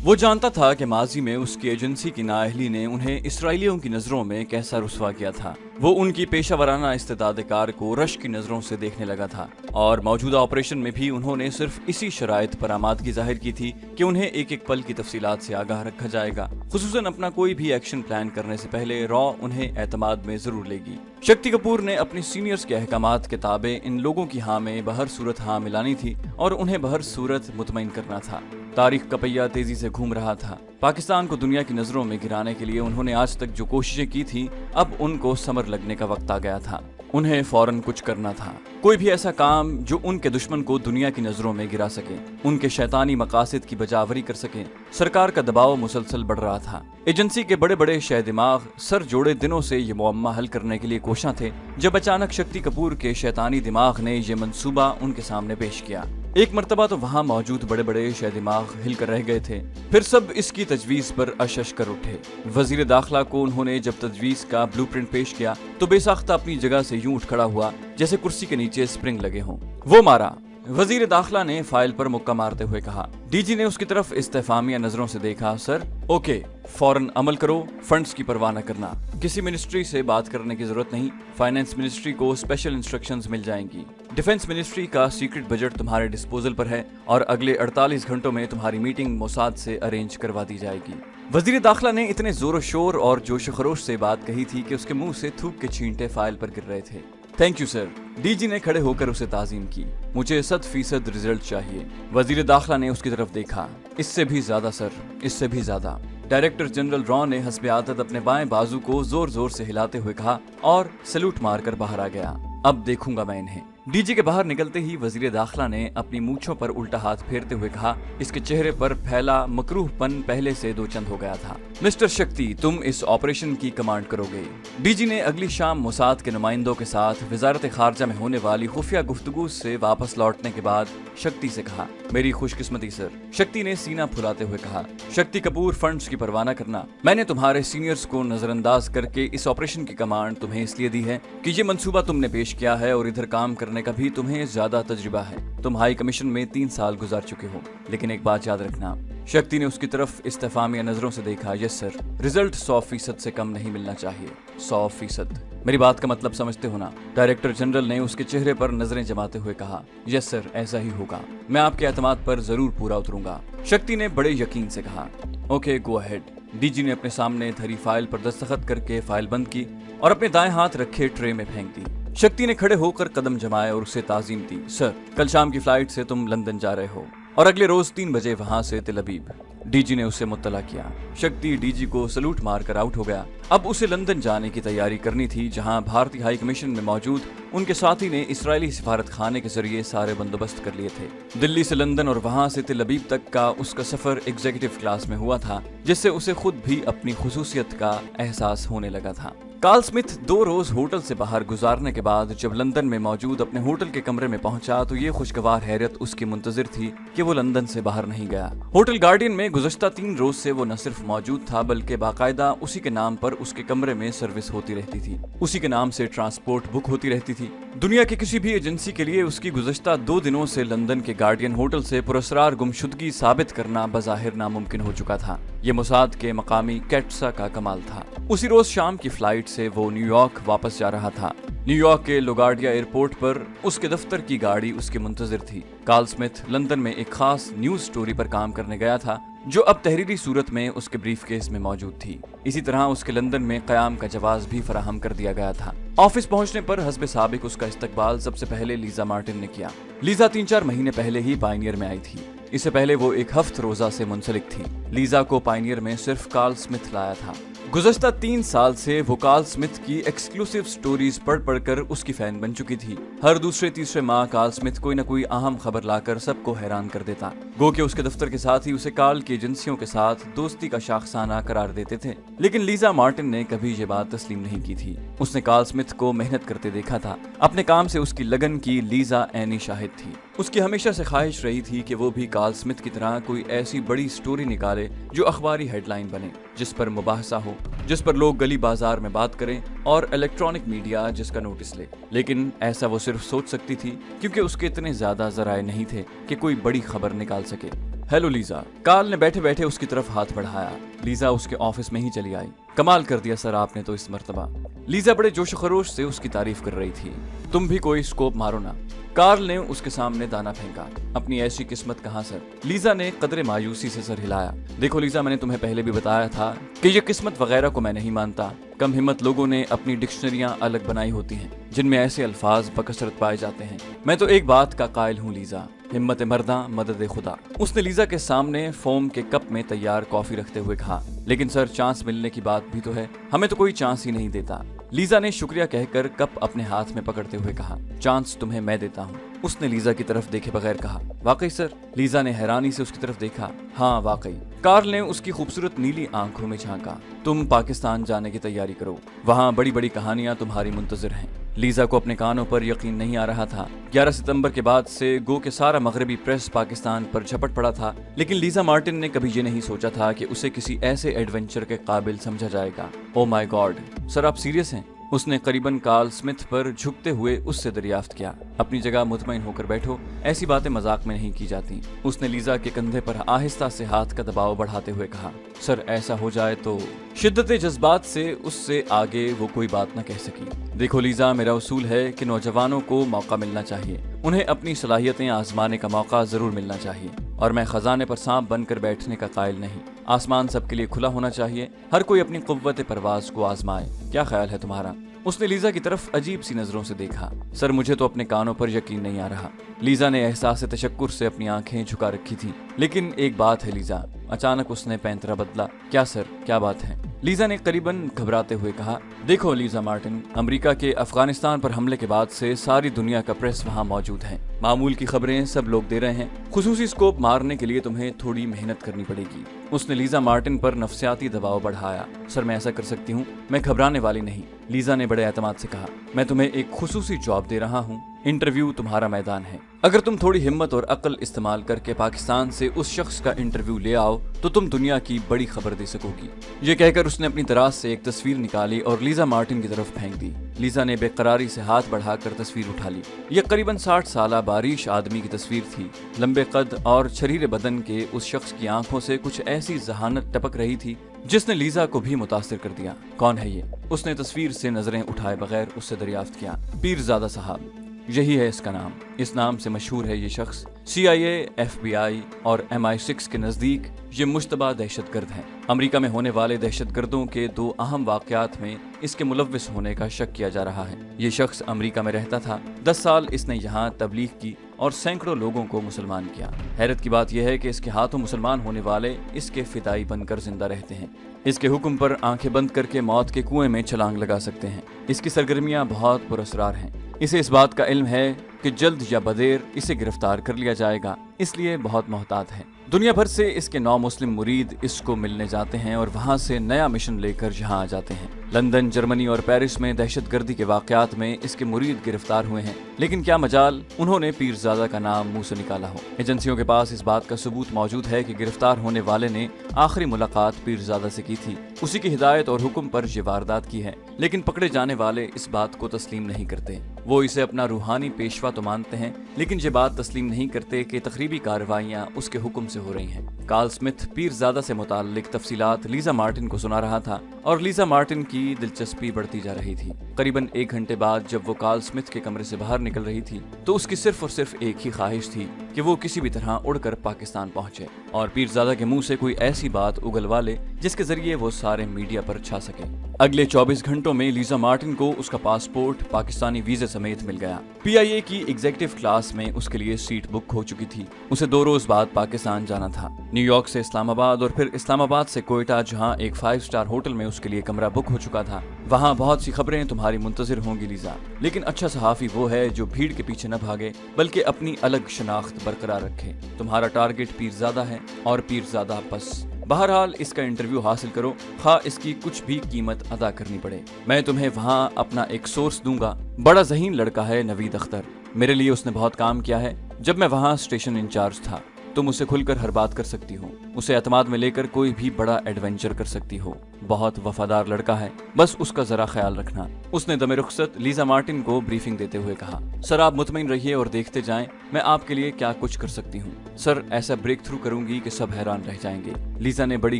وہ جانتا تھا کہ ماضی میں اس کی ایجنسی کی نااہلی نے انہیں اسرائیلیوں کی نظروں میں کیسا رسوا کیا تھا۔ وہ ان کی پیشہ ورانہ استعداد کار کو رشک کی نظروں سے دیکھنے لگا تھا، اور موجودہ آپریشن میں بھی انہوں نے صرف اسی شرائط پر آمادگی ظاہر کی تھی کہ انہیں ایک ایک پل کی تفصیلات سے آگاہ رکھا جائے گا، خصوصاً اپنا کوئی بھی ایکشن پلان کرنے سے پہلے را انہیں اعتماد میں ضرور لے گی۔ شکتی کپور نے اپنی سینئرز کے احکامات کے تابع ان لوگوں کی ہاں میں بہر صورت ہاں ملانی تھی اور انہیں بہر صورت مطمئن کرنا تھا۔ تاریخ کا پہیہ تیزی سے گھوم رہا تھا۔ پاکستان کو دنیا کی نظروں میں گرانے کے لیے انہوں نے آج تک جو کوششیں کی تھیں، اب ان کو ثمر لگنے کا وقت آ گیا تھا۔ انہیں فوراً کچھ کرنا تھا، کوئی بھی ایسا کام جو ان کے دشمن کو دنیا کی نظروں میں گرا سکے، ان کے شیطانی مقاصد کی بجاوری کر سکے۔ سرکار کا دباؤ مسلسل بڑھ رہا تھا۔ ایجنسی کے بڑے بڑے شہ دماغ سر جوڑے دنوں سے یہ معمہ حل کرنے کے لیے کوشاں تھے، جب اچانک شکتی کپور کے شیطانی دماغ نے یہ منصوبہ ان کے سامنے پیش کیا۔ ایک مرتبہ تو وہاں موجود بڑے بڑے شہ دماغ ہل کر رہ گئے تھے، پھر سب اس کی تجویز پر اشش کر اٹھے۔ وزیر داخلہ کو انہوں نے جب تجویز کا بلو پرنٹ پیش کیا تو بے ساختہ اپنی جگہ سے یوں اٹھ کھڑا ہوا جیسے کرسی کے نیچے سپرنگ لگے ہوں۔ وہ مارا، وزیر داخلہ نے فائل پر مکہ مارتے ہوئے کہا۔ ڈی جی نے اس کی طرف استفہامیہ نظروں سے دیکھا۔ سر، اوکے، فوراً عمل کرو، فنڈز کی پرواہ نہ کرنا، کسی منسٹری سے بات کرنے کی ضرورت نہیں، فائنانس منسٹری کو اسپیشل انسٹرکشنز مل جائیں گی، ڈیفنس منسٹری کا سیکرٹ بجٹ تمہارے ڈسپوزل پر ہے اور اگلے 48 گھنٹوں میں تمہاری میٹنگ موساد سے ارینج کروا دی جائے گی۔ وزیر داخلہ نے اتنے زور و شور اور جوش و خروش سے بات کہی تھی کہ اس کے منہ سے تھوک کے چھینٹے فائل پر گر رہے تھے۔ Thank you sir, D G نے کھڑے ہو کر اسے تعظیم کی۔ مجھے 100% رزلٹ چاہیے۔ وزیر داخلہ نے اس کی طرف دیکھا۔ اس سے بھی زیادہ سر، اس سے بھی زیادہ۔ ڈائریکٹر جنرل را نے حسب عادت اپنے بائیں بازو کو زور زور سے ہلاتے ہوئے کہا اور سلوٹ مار کر باہر آ گیا۔ اب دیکھوں گا میں انہیں۔ ڈی جی کے باہر نکلتے ہی وزیر داخلہ نے اپنی مونچھوں پر الٹا ہاتھ پھیرتے ہوئے کہا۔ اس کے چہرے پر پھیلا مکروہ پن پہلے سے دو چند ہو گیا تھا۔ مسٹر شکتی، تم اس آپریشن کی کمانڈ کرو گے۔ ڈی جی نے اگلی شام موساد کے نمائندوں کے ساتھ وزارت خارجہ میں ہونے والی خفیہ گفتگو سے واپس لوٹنے کے بعد شکتی سے کہا۔ میری خوش قسمتی سر، شکتی نے سینہ پھلاتے ہوئے کہا۔ شکتی کپور، فنڈز کی پرواہ نہ کرنا، میں نے تمہارے سینئرز کو نظر انداز کر کے اس آپریشن کی کمانڈ تمہیں اس لیے دی ہے کہ یہ منصوبہ تم نے پیش کیا ہے اور ادھر کام کرنے کا بھی تمہیں زیادہ تجربہ ہے۔ تم ہائی کمیشن میں 3 سال گزار چکے ہو، لیکن ایک بات یاد رکھنا۔ شکتی نے اس کی طرف استفہامیہ نظروں سے دیکھا۔ یس سر، رزلٹ 100% سے کم نہیں ملنا چاہیے، 100%۔ میری بات کا مطلب سمجھتے ہو نا؟ ڈائریکٹر جنرل نے اس کے چہرے پر نظریں جماتے ہوئے کہا۔ یس سر، ایسا ہی ہوگا، میں آپ کے اعتماد پر ضرور پورا اتروں گا، شکتی نے بڑے یقین سے کہا۔ Okay, go ahead. D G نے اپنے سامنے دھری فائل پر دستخط کر کے فائل بند کی اور اپنے دائیں ہاتھ رکھے ٹرے میں پھینک دی۔ شکتی نے کھڑے ہو کر قدم جمائے اور اسے تعظیم دی۔ سر، کل شام کی فلائٹ سے تم لندن جا رہے ہو اور اگلے روز 3 بجے وہاں سے تل ابیب۔ ڈی جی نے اسے مطلع کیا۔ شکتی ڈی جی کو سلوٹ مار کر آؤٹ ہو گیا۔ اب اسے لندن جانے کی تیاری کرنی تھی، جہاں بھارتی ہائی کمیشن میں موجود ان کے ساتھی نے اسرائیلی سفارت خانے کے ذریعے سارے بندوبست کر لیے تھے۔ دلی سے لندن اور وہاں سے تل ابیب تک کا اس کا سفر ایگزیکٹو کلاس میں ہوا تھا، جس سے اسے خود بھی اپنی خصوصیت کا احساس ہونے لگا تھا۔ کارل سمتھ 2 روز ہوٹل سے باہر گزارنے کے بعد جب لندن میں موجود اپنے ہوٹل کے کمرے میں پہنچا تو یہ خوشگوار حیرت اس کی منتظر تھی کہ وہ لندن سے باہر نہیں گیا۔ ہوٹل گارڈین میں گزشتہ 3 روز سے وہ نہ صرف موجود تھا بلکہ باقاعدہ اسی کے نام پر اس کے کمرے میں سروس ہوتی رہتی تھی، اسی کے نام سے ٹرانسپورٹ بک ہوتی رہتی تھی۔ دنیا کی کسی بھی ایجنسی کے لیے اس کی گزشتہ 2 دنوں سے لندن کے گارڈین ہوٹل سے پراسرار گمشدگی ثابت کرنا بظاہر ناممکن ہو چکا تھا۔ یہ موساد کے مقامی کیٹسا کا کمال تھا۔ اسی روز شام کی فلائٹ سے وہ نیو یارک واپس جا رہا تھا۔ نیو یارک کے لوگارڈیا ایئرپورٹ پر اس کے دفتر کی گاڑی اس کے منتظر تھی۔ کارل سمتھ لندن میں ایک خاص نیوز سٹوری پر کام کرنے گیا تھا جو اب تحریری صورت میں اس کے بریف کیس میں موجود تھی۔ اسی طرح اس کے لندن میں قیام کا جواز بھی فراہم کر دیا گیا تھا۔ آفس پہنچنے پر حسب سابق اس کا استقبال سب سے پہلے لیزا مارٹن نے کیا۔ لیزا 3-4 مہینے پہلے ہی پائنیئر میں آئی تھی۔ اس سے پہلے وہ ایک ہفت روزہ سے منسلک تھی۔ لیزا کو پائنیئر میں صرف کارل سمتھ لایا تھا۔ گزشتہ 3 سال سے وہ کارل سمتھ کی ایکسکلوسیو سٹوریز پڑھ پڑھ کر اس کی فین بن چکی تھی۔ ہر دوسرے تیسرے ماہ کارل سمتھ کوئی نہ کوئی اہم خبر لا کر سب کو حیران کر دیتا، گو کہ اس کے دفتر کے ساتھ ہی اسے کارل کی ایجنسیوں کے ساتھ دوستی کا شاخسانہ قرار دیتے تھے۔ لیکن لیزا مارٹن نے کبھی یہ بات تسلیم نہیں کی تھی۔ اس نے کارل سمتھ کو محنت کرتے دیکھا تھا، اپنے کام سے اس کی لگن کی لیزا عینی شاہد تھی۔ اس کی ہمیشہ سے خواہش رہی تھی کہ وہ بھی کارل سمتھ کی طرح کوئی ایسی بڑی سٹوری نکالے جو اخباری ہیڈ لائن بنے، جس پر مباحثہ ہو، جس پر لوگ گلی بازار میں بات کریں اور الیکٹرانک میڈیا جس کا نوٹس لے۔ لیکن ایسا وہ صرف سوچ سکتی تھی کیونکہ اس کے اتنے زیادہ ذرائع نہیں تھے کہ کوئی بڑی خبر نکال سکے۔ Hello Lisa. कार्ल ने बैठे बैठे उसकी तरफ हाथ बढ़ाया। लीजा उसके ऑफिस में ही चली आई। कमाल कर दिया सर आपने तो इस मर्तबा। लीजा बड़े जोश खरोश से उसकी तारीफ कर रही थी। तुम भी कोई स्कोप मारो ना। कार्ल ने उसके सामने दाना फेंका। अपनी ऐसी किस्मत कहाँ सर। लीजा ने कदरे मायूसी से सर हिलाया। देखो लीजा, मैंने तुम्हें पहले भी बताया था कि ये किस्मत वगैरह को मैं नहीं मानता। कम हिम्मत लोगों ने अपनी डिक्शनरियां अलग बनाई होती हैं जिनमें ऐसे अल्फाज बकसरत पाए जाते हैं। मैं तो एक बात का कायल हूँ लीजा, हिम्मत मर्दा मदद खुदा। उसने लीजा के सामने फोम के कप में तैयार कॉफी रखते हुए कहा। लेकिन सर, चांस मिलने की बात भी तो है, हमें तो कोई चांस ही नहीं देता। लीजा ने शुक्रिया कहकर कप अपने हाथ में पकड़ते हुए कहा, चांस तुम्हें मैं देता हूँ। उसने लीजा की तरफ देखे बगैर कहा, वाकई सर। लीजा ने हैरानी से उसकी तरफ देखा। हाँ वाकई। कार्ल ने उसकी खूबसूरत नीली आंखों में झांका। तुम पाकिस्तान जाने की तैयारी करो, वहाँ बड़ी बड़ी कहानियां तुम्हारी मुंतजर हैं। लीजा को अपने कानों पर यकीन नहीं आ रहा था। 11 सितंबर के बाद से गो के सारा मगरबी प्रेस पाकिस्तान पर झपट पड़ा था, लेकिन लीजा मार्टिन ने कभी ये नहीं सोचा था कि उसे किसी ऐसे एडवेंचर के काबिल समझा जाएगा। ओ माय गॉड, सर आप सीरियस हैं? उसने करीबन कार्ल स्मिथ पर झुकते हुए उससे दरियाफ्त किया। अपनी जगह मुतमईन होकर बैठो, ऐसी बातें मजाक में नहीं की जाती। उसने लीजा के कंधे पर आहिस्ता से हाथ का दबाव बढ़ाते हुए कहा, सर ऐसा हो जाए तो। शिद्दत जज्बात से उससे आगे वो कोई बात न कह सकी। देखो लीजा, मेरा उसूल है कि नौजवानों को मौका मिलना चाहिए, उन्हें अपनी सलाहियतें आजमाने का मौका जरूर मिलना चाहिए। और मैं खजाने पर सांप बनकर बैठने का कायल नहीं। आसमान सबके लिए खुला होना चाहिए, हर कोई अपनी कुव्वत परवाज को आजमाए। क्या ख्याल है तुम्हारा? उसने लीजा की तरफ अजीब सी नजरों से देखा। सर मुझे तो अपने कानों पर यकीन नहीं आ रहा। लीजा ने एहसास तशक्कुर से अपनी आंखें झुका रखी थी। लेकिन एक बात है लीजा। अचानक उसने पैंतरा बदला। क्या सर, क्या बात है? लीजा ने करीबन घबराते हुए कहा, देखो लीजा मार्टिन, अमेरिका के अफगानिस्तान पर हमले के बाद से सारी दुनिया का प्रेस वहाँ मौजूद है। मामूल की खबरें सब लोग दे रहे हैं। खुसूसी स्कोप मारने के लिए तुम्हें थोड़ी मेहनत करनी पड़ेगी। उसने लीजा मार्टिन पर नफ्सियाती दबाव बढ़ाया। सर मैं ऐसा कर सकती हूँ, मैं घबराने वाली नहीं। लीजा ने बड़े एतमाद से कहा, मैं तुम्हें एक खुसूसी जॉब दे रहा हूँ, इंटरव्यू तुम्हारा मैदान है। अगर तुम थोड़ी हिम्मत और अक्ल इस्तेमाल करके पाकिस्तान से उस शख्स का इंटरव्यू ले आओ तो तुम दुनिया की बड़ी खबर दे सकोगी। ये कहकर उसने अपनी दराज से एक तस्वीर निकाली और लीजा मार्टिन की तरफ फेंक दी। लीजा ने बेकरारी से हाथ बढ़ाकर तस्वीर उठा ली। यह करीबन 60 साल बारिश आदमी की तस्वीर थी। लंबे कद और शरीर बदन के उस शख्स की आंखों से कुछ ऐसी जहानत टपक रही थी जिसने लीजा को भी मुतासिर कर दिया। कौन है ये? उसने तस्वीर से नजरें उठाए बगैर उससे दरियाफ्त किया। पीरजादा साहब, यही है इसका नाम। इस नाम से मशहूर है ये शख्स। CIA, FBI और MI6 के नजदीक ये मुश्तबा दहशतगर्द है। अमेरिका में होने वाले दहशतगर्दों के 2 अहम वाकयात में इसके मुलव्विस होने का शक किया जा रहा है। ये शख्स अमेरिका में रहता था। 10 साल इसने यहाँ तबलीग की और सैकड़ों लोगों को मुसलमान किया। हैरत की बात यह है कि इसके हाथों मुसलमान होने वाले इसके फिदाई बनकर जिंदा रहते हैं। इसके हुक्म पर आंखें बंद करके मौत के कुएं में छलांग लगा सकते हैं। इसकी सरगर्मियां बहुत पुरअसरार हैं। इसे इस बात का इल्म है कि जल्द या बदेर इसे गिरफ्तार कर लिया जाएगा, इसलिए बहुत मोहतात है। दुनिया भर से इसके 9 मुस्लिम मुरीद इसको मिलने जाते हैं और वहां से नया मिशन लेकर यहाँ आ जाते हैं। लंदन, जर्मनी और पेरिस में दहशतगर्दी के वाकयात में इसके मुरीद गिरफ्तार हुए हैं, लेकिन क्या मजाल उन्होंने पीरजादा का नाम मुंह से निकाला हो। एजेंसियों के पास इस बात का सबूत मौजूद है कि गिरफ्तार होने वाले ने आखिरी मुलाकात पीरजादा से की थी। उसी की हिदायत और हुक्म पर ये वारदात की है, लेकिन पकड़े जाने वाले इस बात को तस्लीम नहीं करते। वो इसे अपना रूहानी पेशवा तो मानते हैं, लेकिन ये बात तस्लीम नहीं करते कि तकरीबी कार्रवाइयाँ उसके हुक्म से हो रही हैं। कार्ल स्मिथ पीरजादा से मुताल्लिक तफसीलात लीजा मार्टिन को सुना रहा था और लीजा मार्टिन की दिलचस्पी बढ़ती जा रही थी। करीबन 1 घंटे बाद जब वो कार्ल स्मिथ के कमरे से बाहर निकल रही थी तो उसकी सिर्फ और सिर्फ एक ही ख्वाहिश थी कि वो किसी भी तरह उड़कर पाकिस्तान पहुंचे और पीरजादा के मुंह से कोई ऐसी बात उगलवा ले जिसके जरिए वो सारे मीडिया पर छा सके। अगले 24 घंटों में लीजा मार्टिन को उसका पासपोर्ट पाकिस्तानी वीजे समेत मिल गया। PIA की एग्जीक्यूटिव क्लास में उसके लिए सीट बुक हो चुकी थी। उसे 2 रोज बाद पाकिस्तान जाना था। न्यूयॉर्क से इस्लामाबाद और फिर इस्लामाबाद से कोयटा, जहां एक 5 स्टार होटल में उसके लिए कमरा बुक हो चुका था। वहां बहुत सी खबरें तुम्हारी मुंतजिर होंगी लीजा, लेकिन अच्छा सहाफी वो है जो भीड़ के पीछे न भागे बल्कि अपनी अलग शनाख्त बरकरार रखे। तुम्हारा टारगेट पीरजादा है और पीरजादा बस। बहरहाल इसका इंटरव्यू हासिल करो, खा इसकी कुछ भी कीमत अदा करनी पड़े। मैं तुम्हें वहाँ अपना एक सोर्स दूंगा। बड़ा ज़हीन लड़का है नवीद अख्तर, मेरे लिए उसने बहुत काम किया है। जब मैं वहाँ स्टेशन इंचार्ज था तुम उसे खुलकर हर बात कर सकती हो। उसे एतमाद में लेकर कोई भी बड़ा एडवेंचर कर सकती हो। बहुत वफादार लड़का है, बस उसका जरा ख्याल रखना। उसने दमे रुखसत लीजा मार्टिन को ब्रीफिंग देते हुए कहा, सर आप मुतमईन रहिए और देखते जाएं मैं आपके लिए क्या कुछ कर सकती हूँ। सर ऐसा ब्रेक थ्रू करूंगी कि सब हैरान रह जाएंगे। लीजा ने बड़ी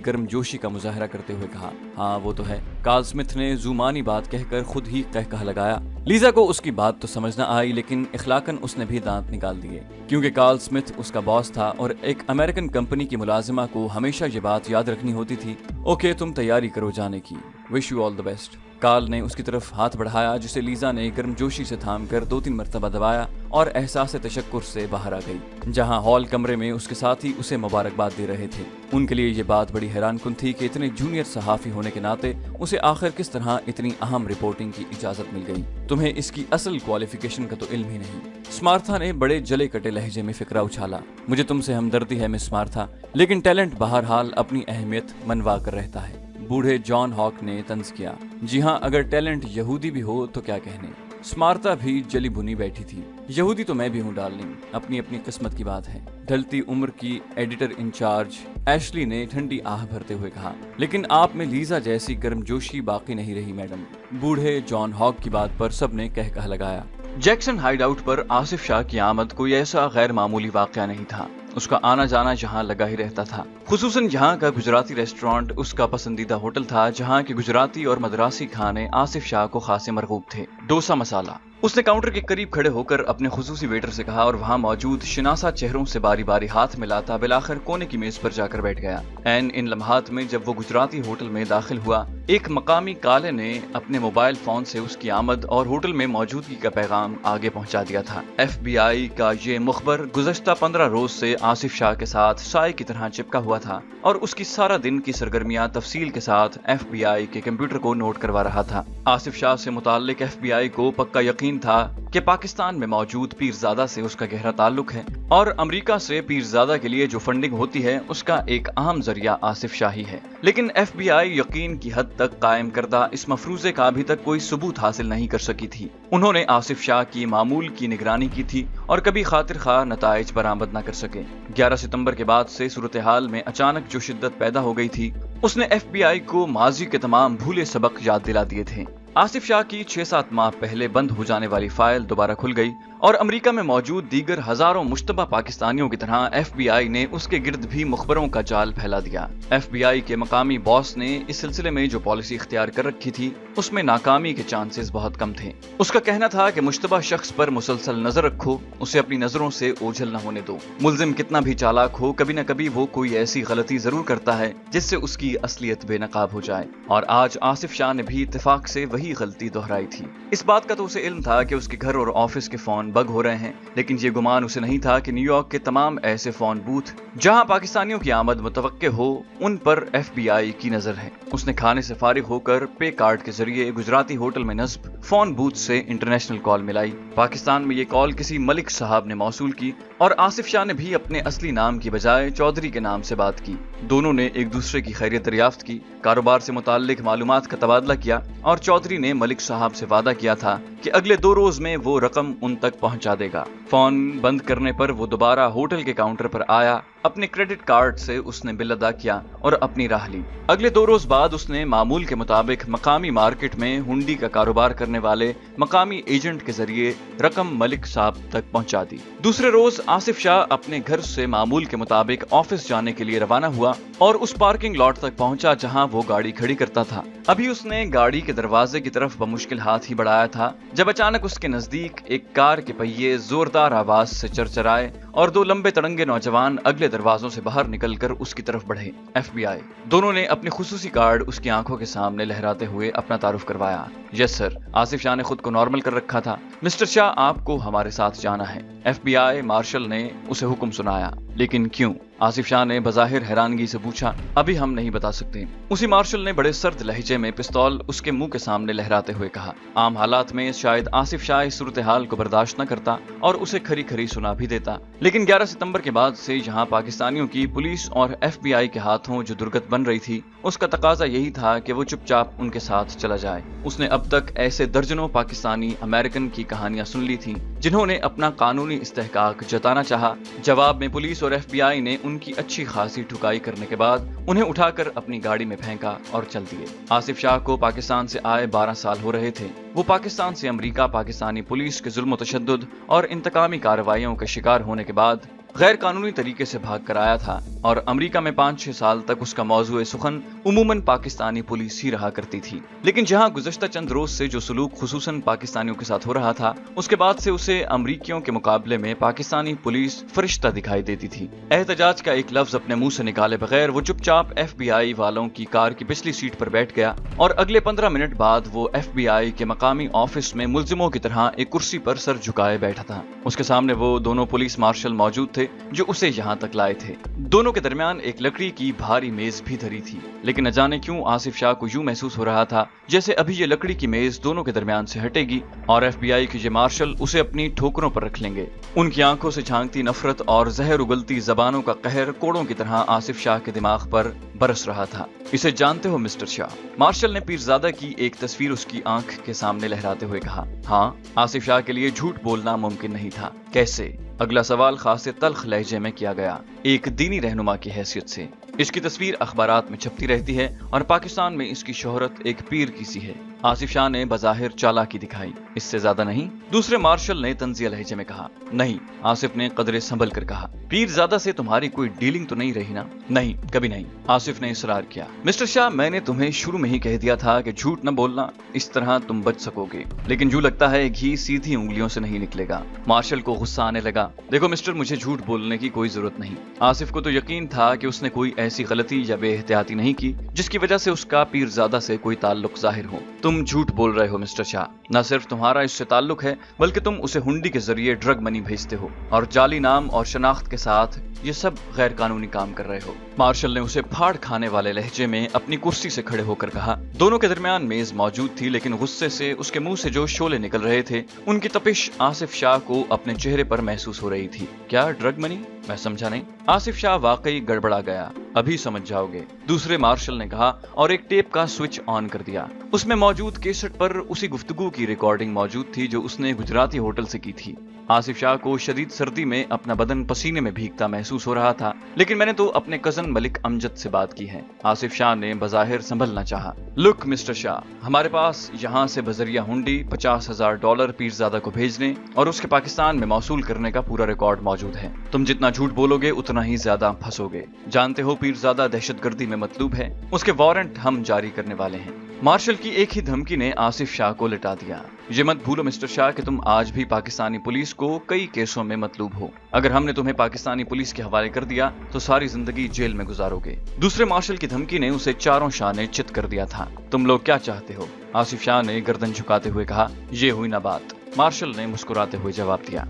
गर्म जोशी का मुजाहरा करते हुए कहा, हाँ वो तो है। कार्ल स्मिथ ने जुमानी बात कहकर खुद ही कहकहा लगाया। लीजा को उसकी बात तो समझ न आई, लेकिन इखलाकन उसने भी दांत निकाल दिए, क्योंकि कार्ल स्मिथ उसका बॉस था और एक अमेरिकन कंपनी की मुलाजिमा को हमेशा ये बात याद रखनी होती थी। ओके तुम तैयारी करो जाने की, wish you all the best. Karl ने उसकी तरफ हाथ बढ़ाया, जिसे लीजा ने गर्मजोशी से थाम कर 2-3 मरतबा दबाया और एहसास तशक्कुर से बाहर आ गई। जहां हॉल कमरे में उसके साथी उसे मुबारकबाद दे रहे थे। उनके लिए ये बात बड़ी हैरानकुन थी कि इतने जूनियर सहाफी होने के नाते उसे आखिर किस तरह इतनी अहम रिपोर्टिंग की इजाजत मिल गई। तुम्हें इसकी असल क्वालिफिकेशन का तो इल्म ही नहीं। स्मार्था ने बड़े जले कटे लहजे में फिक्रा उछाला, मुझे तुमसे हमदर्दी है मिस स्मार्था, लेकिन टैलेंट बहरहाल अपनी अहमियत मनवा कर रहता है। बूढ़े जॉन हॉक ने तंज किया, जी हाँ अगर टैलेंट यहूदी भी हो तो क्या कहने। स्मार्ता भी जली भुनी बैठी थी। यहूदी तो मैं भी हूँ डार्लिंग, अपनी अपनी किस्मत की बात है। ढलती उम्र की एडिटर इंचार्ज एशली ने ठंडी आह भरते हुए कहा, लेकिन आप में लीजा जैसी गर्मजोशी बाकी नहीं रही मैडम। बूढ़े जॉन हॉक की बात पर सबने कहकहा लगाया। जैक्सन हाइडआउट पर आसिफ शाह की आमद कोई ऐसा गैर मामूली वाकया नहीं था। उसका आना जाना यहाँ लगा ही रहता था। खुसूसन यहाँ का गुजराती रेस्टोरेंट उसका पसंदीदा होटल था, जहाँ के गुजराती और मद्रासी खाने आसिफ शाह को खासे मरगूब थे। डोसा मसाला। उसने काउंटर के करीब खड़े होकर अपने खुसूसी वेटर से कहा और वहाँ मौजूद शिनासा चेहरों से बारी बारी हाथ मिलाता बिलाखिर कोने की मेज पर जाकर बैठ गया। ऐन इन लम्हात में जब वो गुजराती होटल में दाखिल हुआ, एक मकामी काले ने अपने मोबाइल फोन से उसकी आमद और होटल में मौजूदगी का पैगाम आगे पहुंचा दिया था। FBI का ये मुखबर गुज़श्ता 15 रोज से आसिफ शाह के साथ साए की तरह चिपका हुआ था और उसकी सारा दिन की सरगर्मियां तफसील के साथ FBI के कंप्यूटर को नोट करवा रहा था। आसिफ शाह से मुताल्लिक FBI को पक्का यकीन था कि पाकिस्तान में मौजूद पीरजादा से उसका गहरा ताल्लुक है और अमेरिका से पीरजादा के लिए जो फंडिंग होती है उसका एक अहम जरिया आसिफ शाह ही है। लेकिन FBI यकीन की हद तक कायम करदा इस मफरूजे का अभी तक कोई सबूत हासिल नहीं कर सकी थी। उन्होंने आसिफ शाह की मामूल की निगरानी की थी और कभी खातिर खा नताइज बरामद न कर सके। 11 सितंबर के बाद से सूरत हाल में अचानक जो शिद्दत पैदा हो गई थी, उसने FBI को माजी के तमाम भूले सबक याद दिला दिए थे। आसिफ शाह की 6-7 माह पहले बंद हो जाने वाली फाइल दोबारा खुल गई और अमेरिका में मौजूद दीगर हजारों मुश्तबा पाकिस्तानियों की तरह FBI ने उसके गिर्द भी मुखबरों का जाल फैला दिया। FBI के मकामी बॉस ने इस सिलसिले में जो पॉलिसी इख्तियार कर रखी थी, उसमें नाकामी के चांसेस बहुत कम थे। उसका कहना था कि मुश्तबा शख्स पर मुसलसल नजर रखो, उसे अपनी नजरों से ओझल न होने दो। मुल्जिम कितना भी चालाक हो, कभी न कभी वो कोई ऐसी गलती जरूर करता है जिससे उसकी असलियत बेनकाब हो जाए। और आज आसिफ शाह ने भी इत्तेफाक से वही गलती दोहराई थी। इस बात का तो उसे इल्म था कि उसके घर और ऑफिस के फोन बग हो रहे हैं, लेकिन ये गुमान उसे नहीं था कि न्यूयॉर्क के तमाम ऐसे फोन बूथ जहां पाकिस्तानियों की आमद मुतवक्के हो, उन पर FBI की नजर है। उसने खाने से फारिग होकर पे कार्ड के जरिए गुजराती होटल में नस्ब फोन बूथ से इंटरनेशनल कॉल मिलाई। पाकिस्तान में ये कॉल किसी मलिक साहब ने मौसूल की और आसिफ शाह ने भी अपने असली नाम की बजाय चौधरी के नाम से बात की। दोनों ने एक दूसरे की खैरियत दरियाफ्त की, कारोबार से मुताल्लिक मालूमात का तबादला किया और चौधरी ने मलिक साहब से वादा किया था कि अगले 2 रोज में वो रकम उन तक पहुंचा देगा। फोन बंद करने पर वो दोबारा होटल के काउंटर पर आया, अपने क्रेडिट कार्ड से उसने बिल अदा किया और अपनी राह ली। अगले 2 रोज बाद उसने मामूल के मुताबिक मकामी मार्केट में हुंडी का कारोबार करने वाले मकामी एजेंट के जरिए रकम मलिक साहब तक पहुंचा दी। दूसरे रोज आसिफ शाह अपने घर से मामूल के मुताबिक ऑफिस जाने के लिए रवाना हुआ और उस पार्किंग लॉट तक पहुंचा जहां वो गाड़ी खड़ी करता था। अभी उसने गाड़ी के दरवाजे की तरफ बमुश्किल हाथ ही बढ़ाया था जब अचानक उसके नजदीक एक कार के पहिए जोरदार आवाज से चरचराए और 2 लंबे तड़ंगे नौजवान अगले दरवाजों से बाहर निकलकर उसकी तरफ बढ़े। FBI। दोनों ने अपने खुसूसी कार्ड उसकी आंखों के सामने लहराते हुए अपना तारुफ करवाया। Yes sir. आसिफ शाह ने खुद को नॉर्मल कर रखा था। मिस्टर शाह, आपको हमारे साथ जाना है। FBI मार्शल ने उसे हुक्म सुनाया। लेकिन क्यों? आसिफ शाह ने बज़ाहिर हैरानगी से पूछा। अभी हम नहीं बता सकते। उसी मार्शल ने बड़े सर्द लहजे में पिस्तौल उसके मुंह के सामने लहराते हुए कहा। आम हालात में शायद आसिफ शाह इस सूरत हाल को बर्दाश्त न करता और उसे खरी खरी सुना भी देता, लेकिन 11 सितंबर के बाद से जहां पाकिस्तानियों की पुलिस और FBI के हाथों जो दुर्गत बन रही थी, उसका तकाजा यही था कि वो चुपचाप उनके साथ चला जाए। उसने अब तक ऐसे दर्जनों पाकिस्तानी अमेरिकन की कहानियां सुन ली थी जिन्होंने अपना कानूनी इस्तेहकाक जताना चाहा। जवाब में पुलिस और FBI ने जख्म की अच्छी खासी ठुकाई करने के बाद उन्हें उठाकर अपनी गाड़ी में फेंका और चल दिए। आसिफ शाह को पाकिस्तान से आए 12 साल हो रहे थे। वो पाकिस्तान से अमेरिका पाकिस्तानी पुलिस के जुल्म तशद्दुद और इंतकामी कार्रवाइयों के शिकार होने के बाद गैर कानूनी तरीके से भाग कर आया था और अमेरिका में 5-6 साल तक उसका मौजूए सुखन उमूमन पाकिस्तानी पुलिस ही रहा करती थी। लेकिन जहां गुज़श्ता चंद रोज से जो सलूक खुसूसन पाकिस्तानियों के साथ हो रहा था, उसके बाद से उसे अमरीकियों के मुकाबले में पाकिस्तानी पुलिस फरिश्ता दिखाई देती थी। एहतजाज का एक लफ्ज अपने मुंह से निकाले बगैर वो चुपचाप FBI वालों की कार की पिछली सीट पर बैठ गया और अगले 15 मिनट बाद वो FBI के मकामी ऑफिस में मुल्जिमों की तरह एक कुर्सी पर सर झुकाए बैठा था। उसके सामने वो दोनों पुलिस मार्शल मौजूद थे जो उसे यहाँ तक लाए थे। दोनों के दरमियान एक लकड़ी की भारी मेज भी धरी थी, लेकिन न जाने क्यों आसिफ शाह को यूं महसूस हो रहा था जैसे अभी ये लकड़ी की मेज दोनों के दरमियान से हटेगी और FBI के ये मार्शल उसे अपनी ठोकरों पर रख लेंगे। उनकी आंखों से झांकती नफरत और जहर उगलती जबानों का कहर कोड़ों की तरह आसिफ शाह के दिमाग पर बरस रहा था। इसे जानते हो मिस्टर शाह? मार्शल ने पीरजादा की एक तस्वीर उसकी आंख के सामने लहराते हुए कहा। हाँ, आसिफ शाह के लिए झूठ बोलना मुमकिन नहीं था। कैसे? अगला सवाल खासे तल्ख लहजे में किया गया, एक दीनी रहनुमा की हैसियत से। इसकी तस्वीर अखबारात में छपती रहती है और पाकिस्तान में इसकी शोहरत एक पीर की सी है। आसिफ शाह ने बज़ाहिर चालाकी दिखाई, इससे ज्यादा नहीं। दूसरे मार्शल ने तंजिया लहजे में कहा। नहीं, आसिफ ने कदरे संभल कर कहा। पीरजादा से तुम्हारी कोई डीलिंग तो नहीं रही ना? नहीं, कभी नहीं, आसिफ ने इसरार किया। मिस्टर शाह, मैंने तुम्हें शुरू में ही कह दिया था कि झूठ न बोलना, इस तरह तुम बच सकोगे। लेकिन यूं लगता है घी सीधी उंगलियों से नहीं निकलेगा। मार्शल को गुस्सा आने लगा। देखो मिस्टर, मुझे झूठ बोलने की कोई जरूरत नहीं। आसिफ को तो यकीन था कि उसने कोई ऐसी गलती या बेएहतियाती नहीं की जिसकी वजह से उसका पीरजादा से कोई ताल्लुक जाहिर हो। तुम झूठ बोल रहे हो मिस्टर शाह। न सिर्फ तुम्हारा इससे ताल्लुक है, बल्कि तुम उसे हुंडी के जरिए ड्रग मनी भेजते हो और जाली नाम और शनाख्त के साथ ये सब गैर कानूनी काम कर रहे हो। मार्शल ने उसे फाड़ खाने वाले लहजे में अपनी कुर्सी से खड़े होकर कहा। दोनों के दरमियान मेज मौजूद थी, लेकिन गुस्से से उसके मुंह से जो शोले निकल रहे थे, उनकी तपिश आसिफ शाह को अपने चेहरे पर महसूस हो रही थी। क्या ड्रग मनी? मैं समझा नहीं। आसिफ शाह वाकई गड़बड़ा गया। अभी समझ जाओगे, दूसरे मार्शल ने कहा और एक टेप का स्विच ऑन कर दिया। उसमें मौजूद कैसेट पर उसी गुफ्तगू की रिकॉर्डिंग मौजूद थी जो उसने गुजराती होटल से की थी। आसिफ शाह को शदीद सर्दी में अपना बदन पसीने में भीगता महसूस हो रहा था, लेकिन मैंने तो अपने कजन मलिक अमजद से बात की है। आसिफ शाह ने बज़ाहिर संभलना चाहा। लुक मिस्टर शाह, हमारे पास यहाँ से बजरिया हुंडी $50,000 पीरजादा को भेजने और उसके पाकिस्तान में मौसूल करने का पूरा रिकॉर्ड मौजूद है। तुम जितना झूठ बोलोगे उतना ही ज्यादा फंसोगे। जानते हो पीरजादा दहशतगर्दी में मतलूब है, उसके वारंट हम जारी करने वाले हैं। मार्शल की एक ही धमकी ने आसिफ शाह को लिटा दिया। ये मत भूलो मिस्टर शाह कि तुम आज भी पाकिस्तानी पुलिस को कई केसों में मतलूब हो। अगर हमने तुम्हें पाकिस्तानी पुलिस के हवाले कर दिया तो सारी जिंदगी जेल में गुजारोगे। दूसरे मार्शल की धमकी ने उसे चारों शाह ने चित कर दिया था। तुम लोग क्या चाहते हो? आसिफ शाह ने गर्दन झुकाते हुए कहा। ये हुई ना बात, मार्शल ने मुस्कुराते हुए जवाब दिया।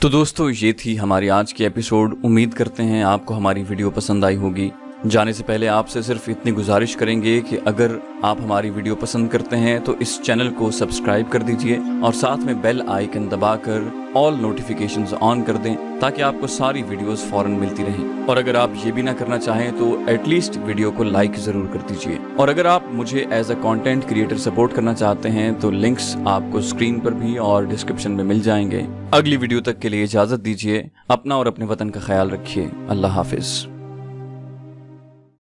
तो दोस्तों, ये थी हमारी आज की एपिसोड। उम्मीद करते हैं आपको हमारी वीडियो पसंद आई होगी। जाने से पहले आपसे सिर्फ इतनी गुजारिश करेंगे कि अगर आप हमारी वीडियो पसंद करते हैं तो इस चैनल को सब्सक्राइब कर दीजिए और साथ में बेल आइकन दबाकर ऑल नोटिफिकेशंस ऑन कर दें ताकि आपको सारी वीडियोस फौरन मिलती रहें। और अगर आप ये भी ना करना चाहें तो एटलीस्ट वीडियो को लाइक जरूर कर दीजिए। और अगर आप मुझे as a content creator support करना चाहते हैं तो लिंक्स आपको स्क्रीन पर भी और डिस्क्रिप्शन में मिल जाएंगे। अगली वीडियो तक के लिए इजाजत दीजिए। अपना और अपने वतन का ख्याल रखिए। अल्लाह हाफिज।